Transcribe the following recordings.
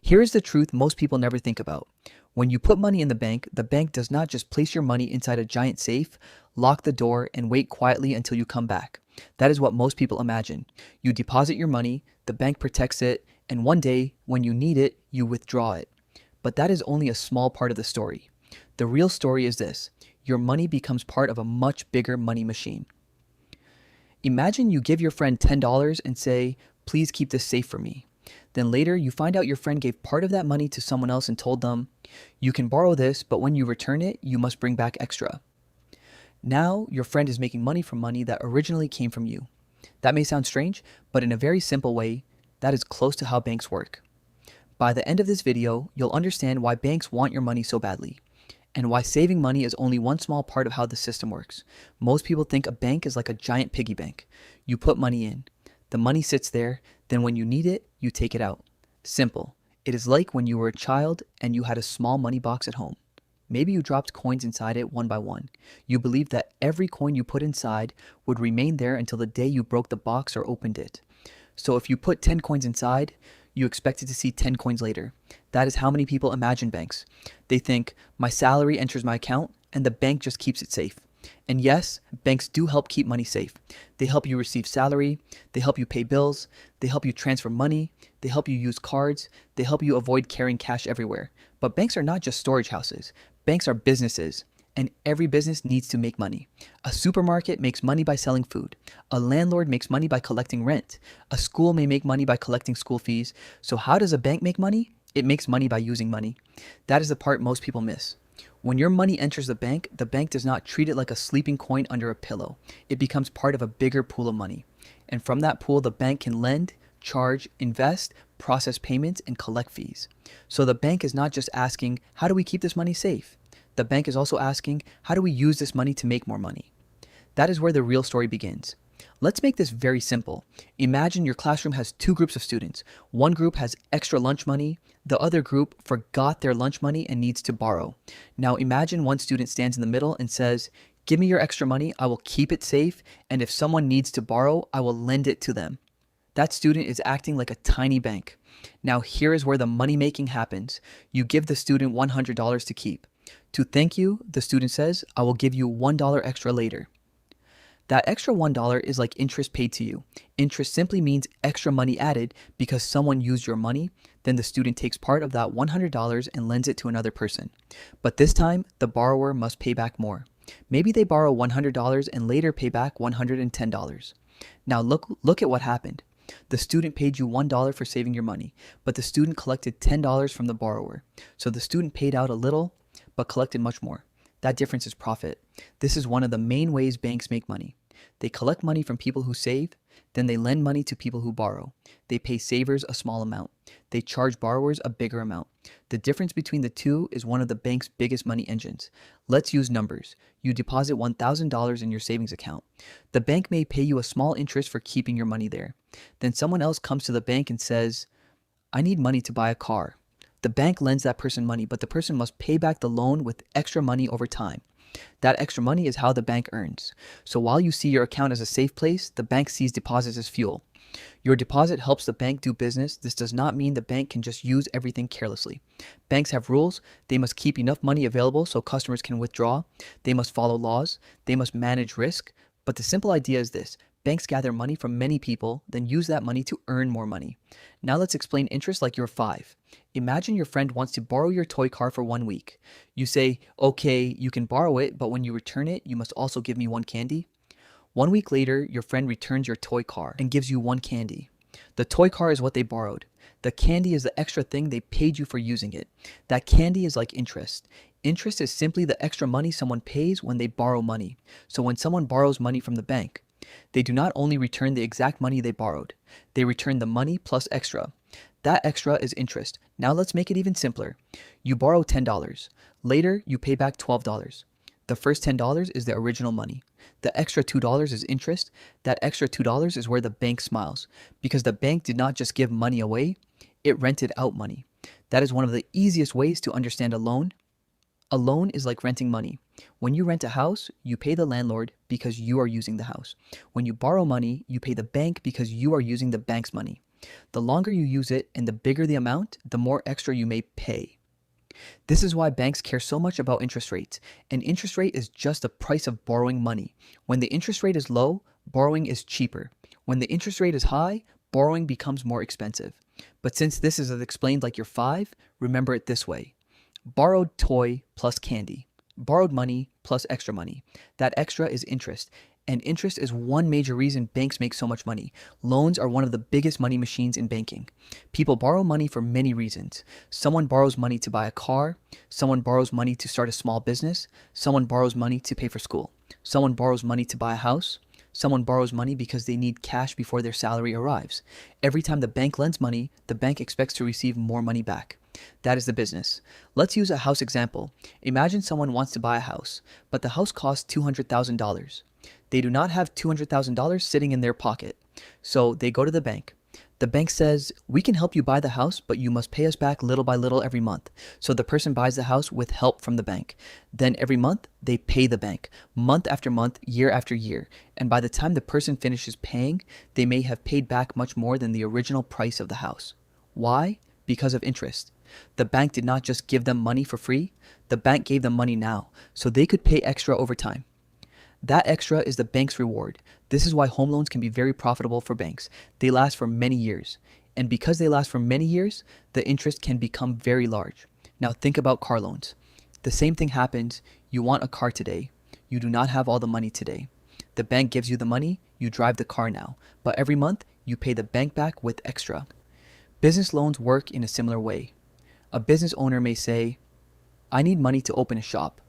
Here is the truth most people never think about. When you put money in the bank does not just place your money inside a giant safe, lock the door, and wait quietly until you come back. That is what most people imagine. You deposit your money, the bank protects it, and one day, when you need it, you withdraw it. But that is only a small part of the story. The real story is this: your money becomes part of a much bigger money machine. Imagine you give your friend $10 and say, "Please keep this safe for me." Then later, you find out your friend gave part of that money to someone else and told them, "You can borrow this, but when you return it, you must bring back extra." Now, your friend is making money from money that originally came from you. That may sound strange, but in a very simple way, that is close to how banks work. By the end of this video, you'll understand why banks want your money so badly, and why saving money is only one small part of how the system works. Most people think a bank is like a giant piggy bank. You put money in. The money sits there, then when you need it, you take it out. Simple. It is like when you were a child and you had a small money box at home. Maybe you dropped coins inside it one by one. You believed that every coin you put inside would remain there until the day you broke the box or opened it. So if you put 10 coins inside, you expected to see 10 coins later. That is how many people imagine banks. They think, my salary enters my account and the bank just keeps it safe. And yes, banks do help keep money safe. They help you receive salary, they help you pay bills, they help you transfer money, they help you use cards, they help you avoid carrying cash everywhere. But banks are not just storage houses. Banks are businesses, and every business needs to make money. A supermarket makes money by selling food. A landlord makes money by collecting rent. A school may make money by collecting school fees. So how does a bank make money? It makes money by using money. That is the part most people miss. When your money enters the bank does not treat it like a sleeping coin under a pillow. It becomes part of a bigger pool of money. And from that pool, the bank can lend, charge, invest, process payments, and collect fees. So the bank is not just asking, how do we keep this money safe? The bank is also asking, how do we use this money to make more money? That is where the real story begins. Let's make this very simple. Imagine your classroom has two groups of students. One group has extra lunch money. The other group forgot their lunch money and needs to borrow. Now imagine one student stands in the middle and says, "Give me your extra money, I will keep it safe, and if someone needs to borrow, I will lend it to them." That student is acting like a tiny bank. Now here is where the money making happens. You give the student $100 to keep. To thank you, the student says, "I will give you $1 extra later." That extra $1 is like interest paid to you. Interest simply means extra money added because someone used your money. Then the student takes part of that $100 and lends it to another person. But this time, the borrower must pay back more. Maybe they borrow $100 and later pay back $110. Now look at what happened. The student paid you $1 for saving your money, but the student collected $10 from the borrower. So the student paid out a little, but collected much more. That difference is profit. This is one of the main ways banks make money. They collect money from people who save, then they lend money to people who borrow. They pay savers a small amount. They charge borrowers a bigger amount. The difference between the two is one of the bank's biggest money engines. Let's use numbers. You deposit $1,000 in your savings account. The bank may pay you a small interest for keeping your money there. Then someone else comes to the bank and says, "I need money to buy a car." The bank lends that person money, but the person must pay back the loan with extra money over time. That extra money is how the bank earns. So while you see your account as a safe place, the bank sees deposits as fuel. Your deposit helps the bank do business. This does not mean the bank can just use everything carelessly. Banks have rules. They must keep enough money available so customers can withdraw. They must follow laws. They must manage risk. But the simple idea is this: banks gather money from many people, then use that money to earn more money. Now let's explain interest like you're 5. Imagine your friend wants to borrow your toy car for 1 week. You say, "Okay, you can borrow it, but when you return it, you must also give me one candy." 1 week later, your friend returns your toy car and gives you one candy. The toy car is what they borrowed. The candy is the extra thing they paid you for using it. That candy is like interest. Interest is simply the extra money someone pays when they borrow money. So when someone borrows money from the bank, they do not only return the exact money they borrowed, they return the money plus extra. That extra is interest. Now let's make it even simpler. You borrow $10. Later, you pay back $12. The first $10 is the original money. The extra $2 is interest. That extra $2 is where the bank smiles, because the bank did not just give money away, it rented out money. That is one of the easiest ways to understand a loan. A loan is like renting money. When you rent a house, you pay the landlord because you are using the house. When you borrow money, you pay the bank because you are using the bank's money. The longer you use it and the bigger the amount, the more extra you may pay. This is why banks care so much about interest rates. An interest rate is just the price of borrowing money. When the interest rate is low, borrowing is cheaper. When the interest rate is high, borrowing becomes more expensive. But since this is explained like you're 5, remember it this way. Borrowed toy plus candy. Borrowed money plus extra money. That extra is interest. And interest is one major reason banks make so much money. Loans are one of the biggest money machines in banking. People borrow money for many reasons. Someone borrows money to buy a car. Someone borrows money to start a small business. Someone borrows money to pay for school. Someone borrows money to buy a house. Someone borrows money because they need cash before their salary arrives. Every time the bank lends money, the bank expects to receive more money back. That is the business. Let's use a house example. Imagine someone wants to buy a house, but the house costs $200,000. They do not have $200,000 sitting in their pocket. So they go to the bank. The bank says, we can help you buy the house, but you must pay us back little by little every month. So the person buys the house with help from the bank. Then every month, they pay the bank, month after month, year after year. And by the time the person finishes paying, they may have paid back much more than the original price of the house. Why? Because of interest. The bank did not just give them money for free. The bank gave them money now, so they could pay extra over time. That extra is the bank's reward. This is why home loans can be very profitable for banks. They last for many years. And because they last for many years, the interest can become very large. Now think about car loans. The same thing happens. You want a car today. You do not have all the money today. The bank gives you the money, you drive the car now. But every month, you pay the bank back with extra. Business loans work in a similar way. A business owner may say, I need money to open a shop.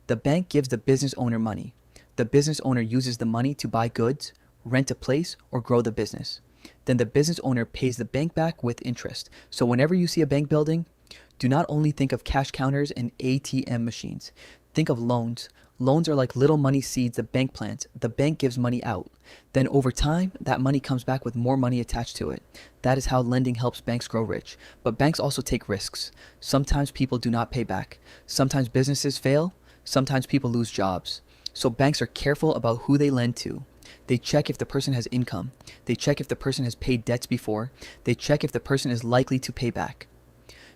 The bank gives the business owner money. The business owner uses the money to buy goods, rent a place, or grow the business. Then the business owner pays the bank back with interest. So whenever you see a bank building, do not only think of cash counters and ATM machines. Think of loans. Loans are like little money seeds the bank plants. The bank gives money out. Then over time, that money comes back with more money attached to it. That is how lending helps banks grow rich. But banks also take risks. Sometimes people do not pay back. Sometimes businesses fail. Sometimes people lose jobs. So banks are careful about who they lend to. They check if the person has income. They check if the person has paid debts before. They check if the person is likely to pay back.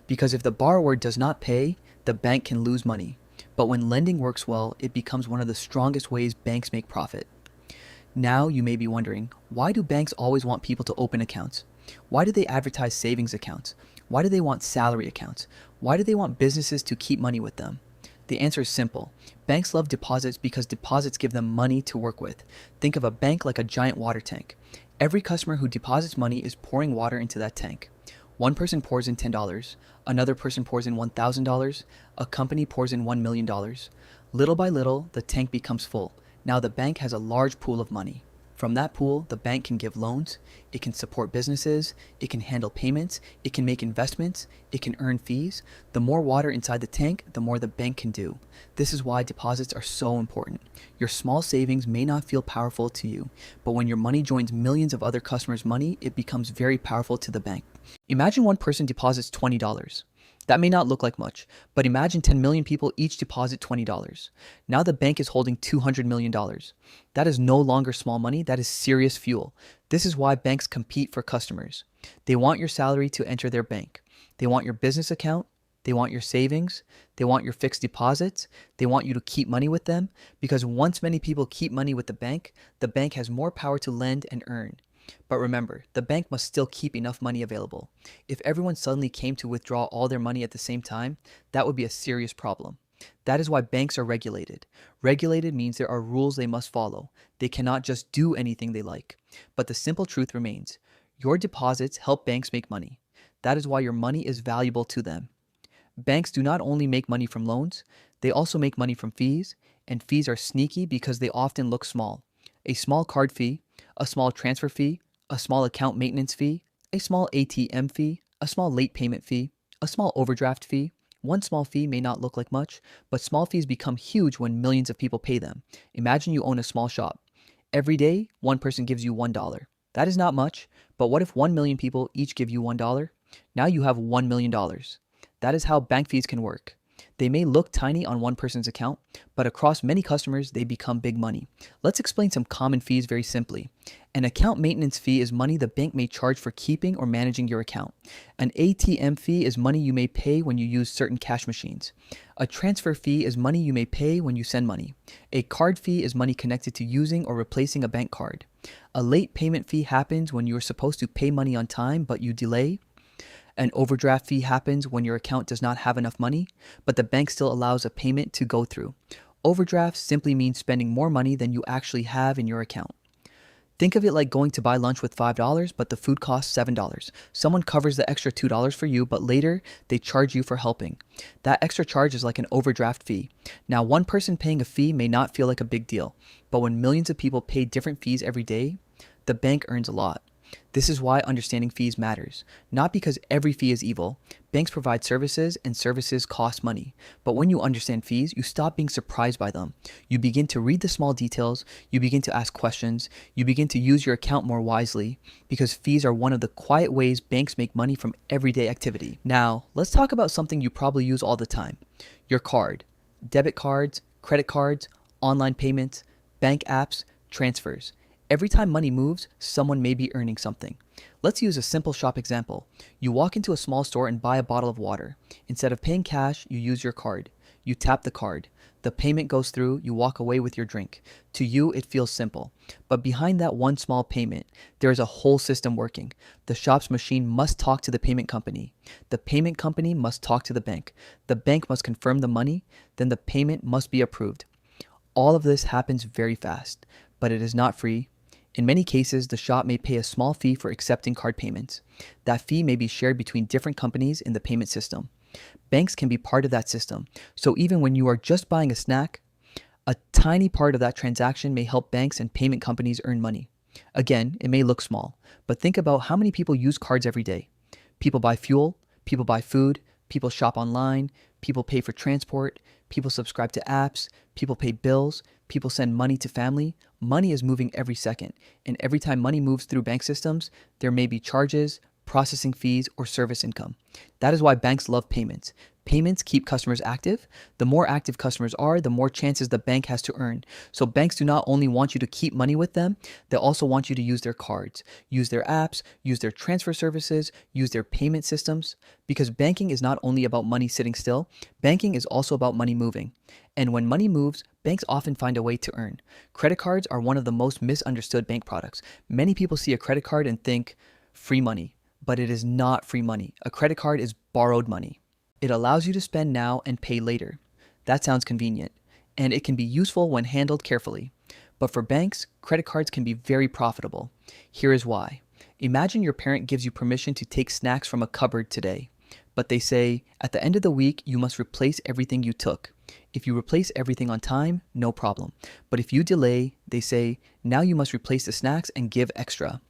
Because if the borrower does not pay, the bank can lose money. But when lending works well, it becomes one of the strongest ways banks make profit. Now you may be wondering, why do banks always want people to open accounts? Why do they advertise savings accounts? Why do they want salary accounts? Why do they want businesses to keep money with them? The answer is simple. Banks love deposits because deposits give them money to work with. Think of a bank like a giant water tank. Every customer who deposits money is pouring water into that tank. One person pours in $10, another person pours in $1,000, a company pours in $1 million. Little by little, the tank becomes full. Now the bank has a large pool of money. From that pool, the bank can give loans, it can support businesses, it can handle payments, it can make investments, it can earn fees. The more water inside the tank, the more the bank can do. This is why deposits are so important. Your small savings may not feel powerful to you, but when your money joins millions of other customers' money, it becomes very powerful to the bank. Imagine one person deposits $20. That may not look like much, but imagine 10 million people each deposit $20. Now the bank is holding $200 million. That is no longer small money, that is serious fuel. This is why banks compete for customers. They want your salary to enter their bank. They want your business account. They want your savings. They want your fixed deposits. They want you to keep money with them because once many people keep money with the bank has more power to lend and earn. But remember, the bank must still keep enough money available. If everyone suddenly came to withdraw all their money at the same time, that would be a serious problem. That is why banks are regulated. Regulated means there are rules they must follow. They cannot just do anything they like. But the simple truth remains. Your deposits help banks make money. That is why your money is valuable to them. Banks do not only make money from loans, they also make money from fees, and fees are sneaky because they often look small. A small card fee, a small transfer fee, a small account maintenance fee, a small ATM fee, a small late payment fee, a small overdraft fee. One small fee may not look like much, but small fees become huge when millions of people pay them. Imagine you own a small shop. Every day, one person gives you $1. That is not much, but what if 1 million people each give you $1? Now you have $1 million. That is how bank fees can work. They may look tiny on one person's account, but across many customers, they become big money. Let's explain some common fees very simply. An account maintenance fee is money the bank may charge for keeping or managing your account. An ATM fee is money you may pay when you use certain cash machines. A transfer fee is money you may pay when you send money. A card fee is money connected to using or replacing a bank card. A late payment fee happens when you are supposed to pay money on time but you delay. An overdraft fee happens when your account does not have enough money, but the bank still allows a payment to go through. Overdraft simply means spending more money than you actually have in your account. Think of it like going to buy lunch with $5, but the food costs $7. Someone covers the extra $2 for you, but later they charge you for helping. That extra charge is like an overdraft fee. Now, one person paying a fee may not feel like a big deal, but when millions of people pay different fees every day, the bank earns a lot. This is why understanding fees matters. Not because every fee is evil. Banks provide services and services cost money. But when you understand fees, you stop being surprised by them. You begin to read the small details. You begin to ask questions. You begin to use your account more wisely because fees are one of the quiet ways banks make money from everyday activity. Now, let's talk about something you probably use all the time. Your card. Debit cards, credit cards, online payments, bank apps, transfers. Every time money moves, someone may be earning something. Let's use a simple shop example. You walk into a small store and buy a bottle of water. Instead of paying cash, you use your card. You tap the card. The payment goes through, you walk away with your drink. To you, it feels simple. But behind that one small payment, there is a whole system working. The shop's machine must talk to the payment company. The payment company must talk to the bank. The bank must confirm the money, then the payment must be approved. All of this happens very fast, but it is not free. In many cases, the shop may pay a small fee for accepting card payments. That fee may be shared between different companies in the payment system. Banks can be part of that system. So even when you are just buying a snack, a tiny part of that transaction may help banks and payment companies earn money. Again, it may look small, but think about how many people use cards every day. People buy fuel, people buy food, people shop online, people pay for transport, people subscribe to apps, people pay bills, people send money to family. Money is moving every second, and every time money moves through bank systems, there may be charges, processing fees, or service income. That is why banks love payments. Payments keep customers active. The more active customers are, the more chances the bank has to earn. So banks do not only want you to keep money with them, they also want you to use their cards, use their apps, use their transfer services, use their payment systems. Because banking is not only about money sitting still, banking is also about money moving. And when money moves, banks often find a way to earn. Credit cards are one of the most misunderstood bank products. Many people see a credit card and think, free money. But it is not free money. A credit card is borrowed money. It allows you to spend now and pay later. That sounds convenient, and it can be useful when handled carefully. But for banks, credit cards can be very profitable. Here is why. Imagine your parent gives you permission to take snacks from a cupboard today, but they say, at the end of the week, you must replace everything you took. If you replace everything on time, no problem. But if you delay, they say, now you must replace the snacks and give extra.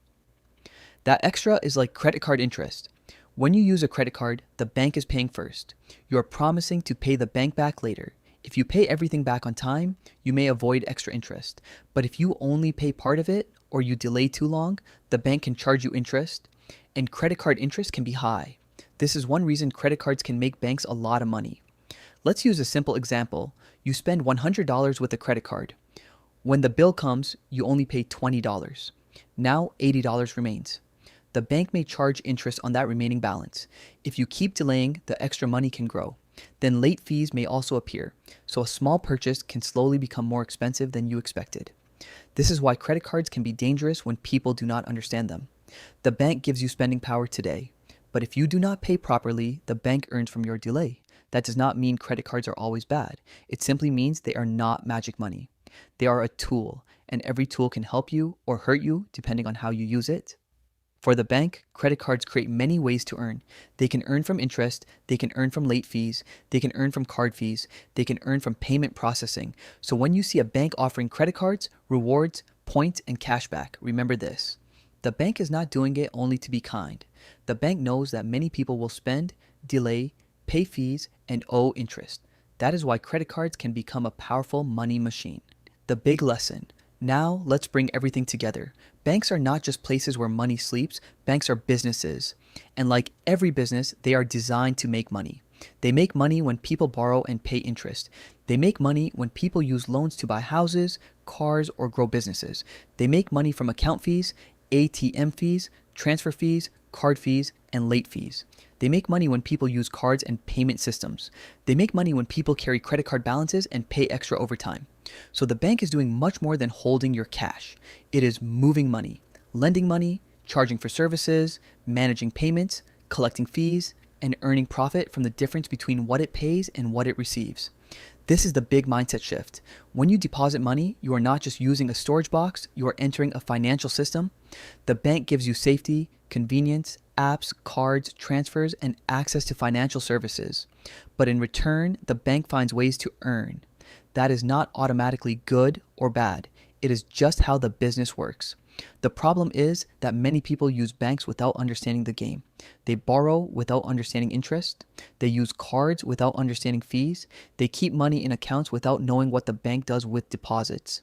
That extra is like credit card interest. When you use a credit card, the bank is paying first. You are promising to pay the bank back later. If you pay everything back on time, you may avoid extra interest. But if you only pay part of it or you delay too long, the bank can charge you interest, and credit card interest can be high. This is one reason credit cards can make banks a lot of money. Let's use a simple example. You spend $100 with a credit card. When the bill comes, you only pay $20. Now $80 remains. The bank may charge interest on that remaining balance. If you keep delaying, the extra money can grow. Then late fees may also appear, so a small purchase can slowly become more expensive than you expected. This is why credit cards can be dangerous when people do not understand them. The bank gives you spending power today, but if you do not pay properly, the bank earns from your delay. That does not mean credit cards are always bad. It simply means they are not magic money. They are a tool, and every tool can help you or hurt you depending on how you use it. For the bank, credit cards create many ways to earn. They can earn from interest, they can earn from late fees, they can earn from card fees, they can earn from payment processing. So when you see a bank offering credit cards, rewards, points, and cashback, remember this. The bank is not doing it only to be kind. The bank knows that many people will spend, delay, pay fees, and owe interest. That is why credit cards can become a powerful money machine. The big lesson. Now, let's bring everything together. Banks are not just places where money sleeps, banks are businesses. And like every business, they are designed to make money. They make money when people borrow and pay interest. They make money when people use loans to buy houses, cars, or grow businesses. They make money from account fees, ATM fees, transfer fees, card fees, and late fees. They make money when people use cards and payment systems. They make money when people carry credit card balances and pay extra over time. So the bank is doing much more than holding your cash. It is moving money, lending money, charging for services, managing payments, collecting fees, and earning profit from the difference between what it pays and what it receives. This is the big mindset shift. When you deposit money, you are not just using a storage box, you are entering a financial system. The bank gives you safety, convenience, apps, cards, transfers, and access to financial services. But in return, the bank finds ways to earn. That is not automatically good or bad. It is just how the business works. The problem is that many people use banks without understanding the game. They borrow without understanding interest. They use cards without understanding fees. They keep money in accounts without knowing what the bank does with deposits.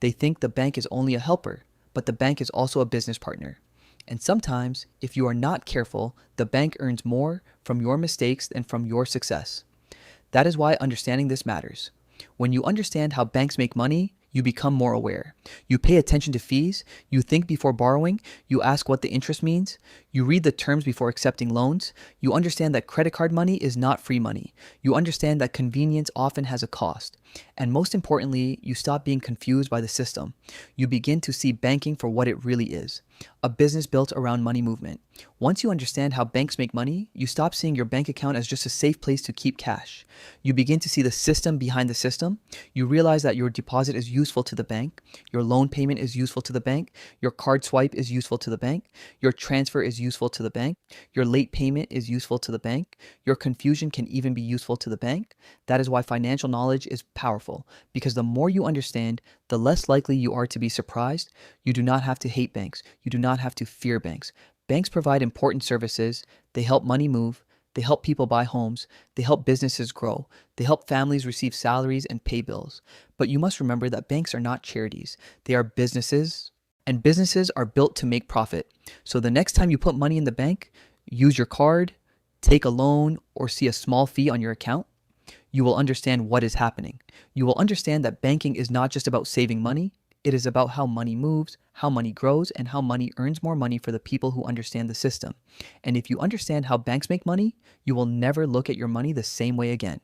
They think the bank is only a helper, but the bank is also a business partner. And sometimes, if you are not careful, the bank earns more from your mistakes than from your success. That is why understanding this matters. When you understand how banks make money, you become more aware. You pay attention to fees. You think before borrowing. You ask what the interest means. You read the terms before accepting loans. You understand that credit card money is not free money. You understand that convenience often has a cost. And most importantly, you stop being confused by the system. You begin to see banking for what it really is, a business built around money movement. Once you understand how banks make money, you stop seeing your bank account as just a safe place to keep cash. You begin to see the system behind the system. You realize that your deposit is useful to the bank, your loan payment is useful to the bank, your card swipe is useful to the bank, your transfer is useful to the bank, your late payment is useful to the bank, your confusion can even be useful to the bank. That is why financial knowledge is powerful, because the more you understand, the less likely you are to be surprised. You do not have to hate banks. You do not have to fear banks. Banks provide important services. They help money move. They help people buy homes. They help businesses grow. They help families receive salaries and pay bills. But you must remember that banks are not charities. They are businesses, and businesses are built to make profit. So the next time you put money in the bank, use your card, take a loan, or see a small fee on your account, you will understand what is happening. You will understand that banking is not just about saving money. It is about how money moves, how money grows, and how money earns more money for the people who understand the system. And if you understand how banks make money, you will never look at your money the same way again.